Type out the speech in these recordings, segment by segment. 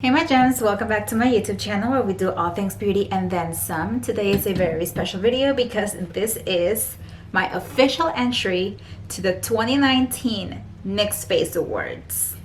Hey my gems, welcome back to my YouTube channel where we do all things beauty and then some. Today is a very special video because this is my official entry to the 2019 NYX FACE Awards.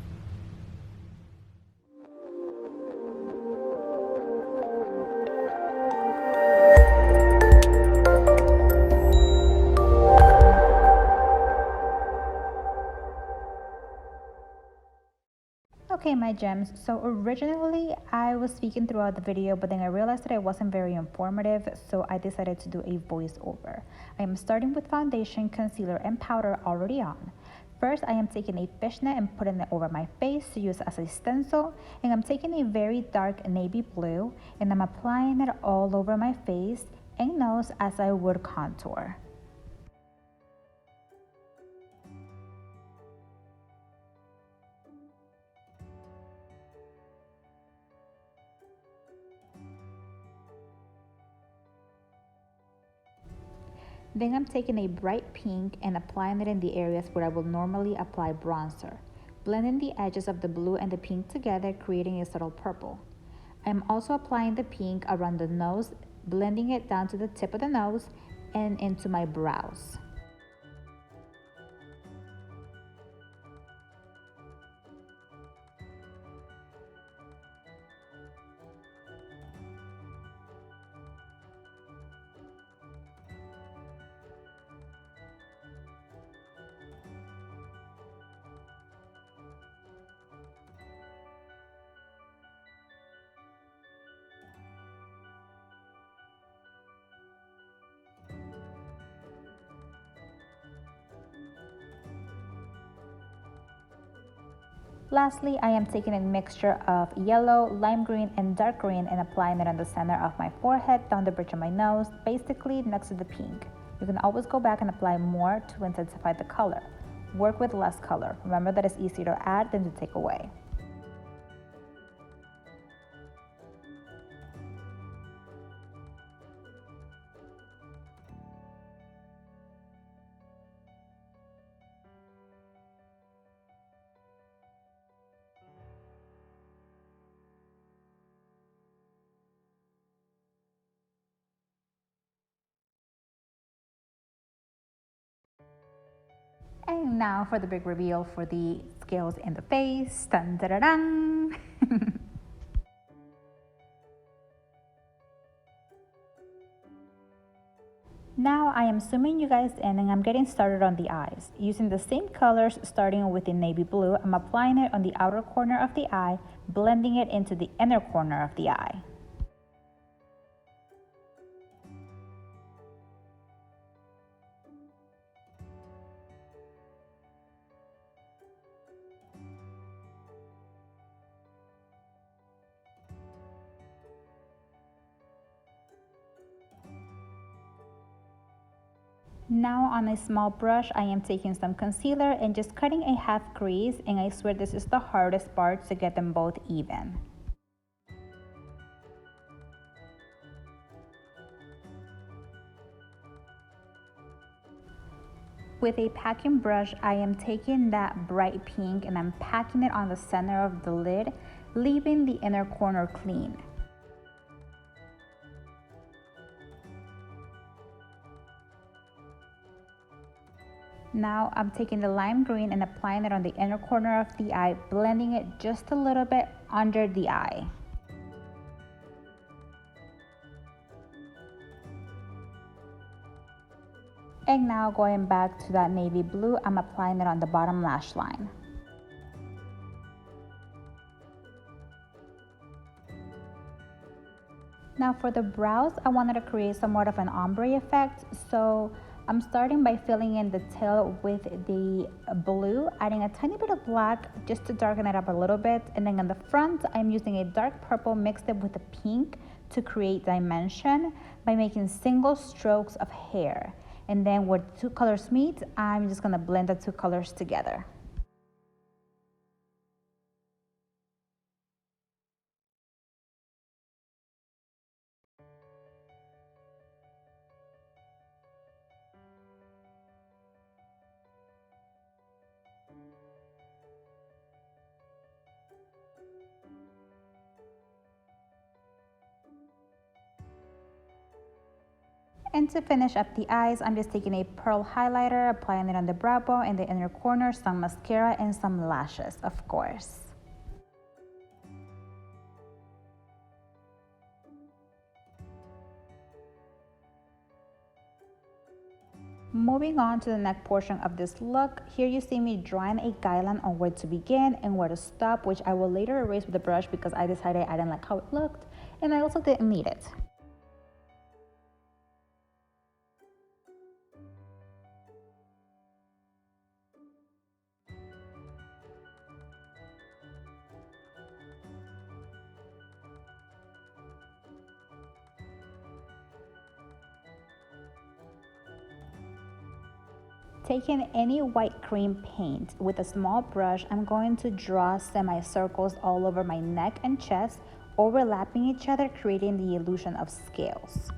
Okay, my gems, so originally I was speaking throughout the video, but then I realized that it wasn't very informative, so I decided to do a voiceover. I am starting with foundation, concealer, and powder already on. First, I am taking a fishnet and putting it over my face to use as a stencil, and I'm taking a very dark navy blue, and I'm applying it all over my face and nose as I would contour. Then I'm taking a bright pink and applying it in the areas where I will normally apply bronzer, blending the edges of the blue and the pink together, creating a subtle purple. I'm also applying the pink around the nose, blending it down to the tip of the nose and into my brows. Lastly, I am taking a mixture of yellow, lime green, and dark green and applying it on the center of my forehead, down the bridge of my nose, basically next to the pink. You can always go back and apply more to intensify the color. Work with less color. Remember that it's easier to add than to take away. And now for the big reveal for the scales in the face. Dun, da, da, dun. Now I am zooming you guys in and I'm getting started on the eyes. Using the same colors starting with the navy blue, I'm applying it on the outer corner of the eye, blending it into the inner corner of the eye. Now on a small brush, I am taking some concealer and just cutting a half crease, and I swear this is the hardest part to get them both even. With a packing brush, I am taking that bright pink and I'm packing it on the center of the lid, leaving the inner corner clean. Now I'm taking the lime green and applying it on the inner corner of the eye, blending it just a little bit under the eye. And now going back to that navy blue, I'm applying it on the bottom lash line. Now for the brows, I wanted to create somewhat of an ombre effect, so I'm starting by filling in the tail with the blue, adding a tiny bit of black just to darken it up a little bit, and then in the front, I'm using a dark purple mixed up with a pink to create dimension by making single strokes of hair. And then where the two colors meet, I'm just gonna blend the two colors together. And to finish up the eyes, I'm just taking a pearl highlighter, applying it on the brow bone in the inner corner, some mascara, and some lashes, of course. Moving on to the neck portion of this look, here you see me drawing a guideline on where to begin and where to stop, which I will later erase with the brush because I decided I didn't like how it looked, and I also didn't need it. Taking any white cream paint with a small brush, I'm going to draw semicircles all over my neck and chest, overlapping each other, creating the illusion of scales.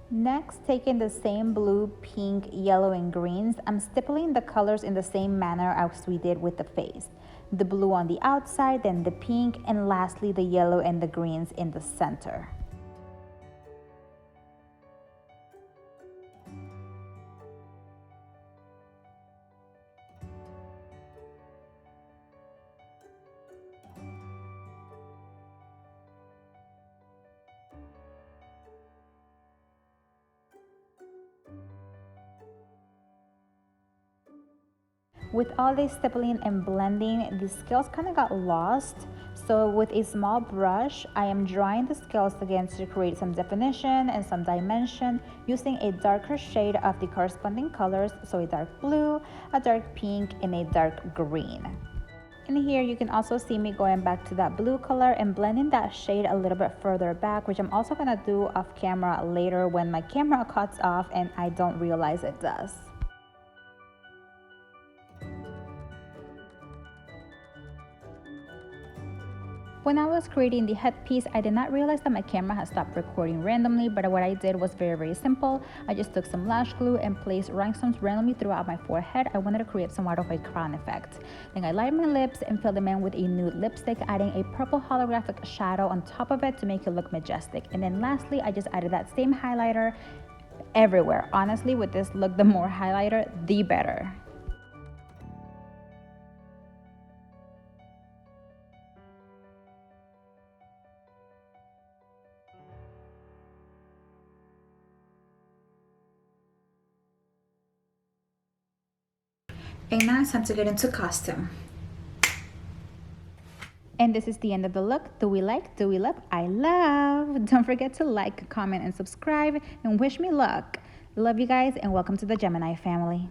Next, taking the same blue, pink, yellow, and greens, I'm stippling the colors in the same manner as we did with the face. The blue on the outside, then the pink, and lastly the yellow and the greens in the center. With all this stippling and blending, the scales kind of got lost. So with a small brush, I am drawing the scales again to create some definition and some dimension using a darker shade of the corresponding colors. So a dark blue, a dark pink, and a dark green. And here you can also see me going back to that blue color and blending that shade a little bit further back, which I'm also gonna do off camera later when my camera cuts off and I don't realize it does. When I was creating the headpiece, I did not realize that my camera had stopped recording randomly, but what I did was very simple. I just took some lash glue and placed rhinestones randomly throughout my forehead. I wanted to create somewhat of a crown effect. Then I lined my lips and filled them in with a nude lipstick, adding a purple holographic shadow on top of it to make it look majestic. And then lastly, I just added that same highlighter everywhere. Honestly, with this look, the more highlighter, the better. And now it's time to get into costume. And this is the end of the look. Do we like? Do we love? I love. Don't forget to like, comment, and subscribe, and wish me luck. Love you guys, and welcome to the Gemini family.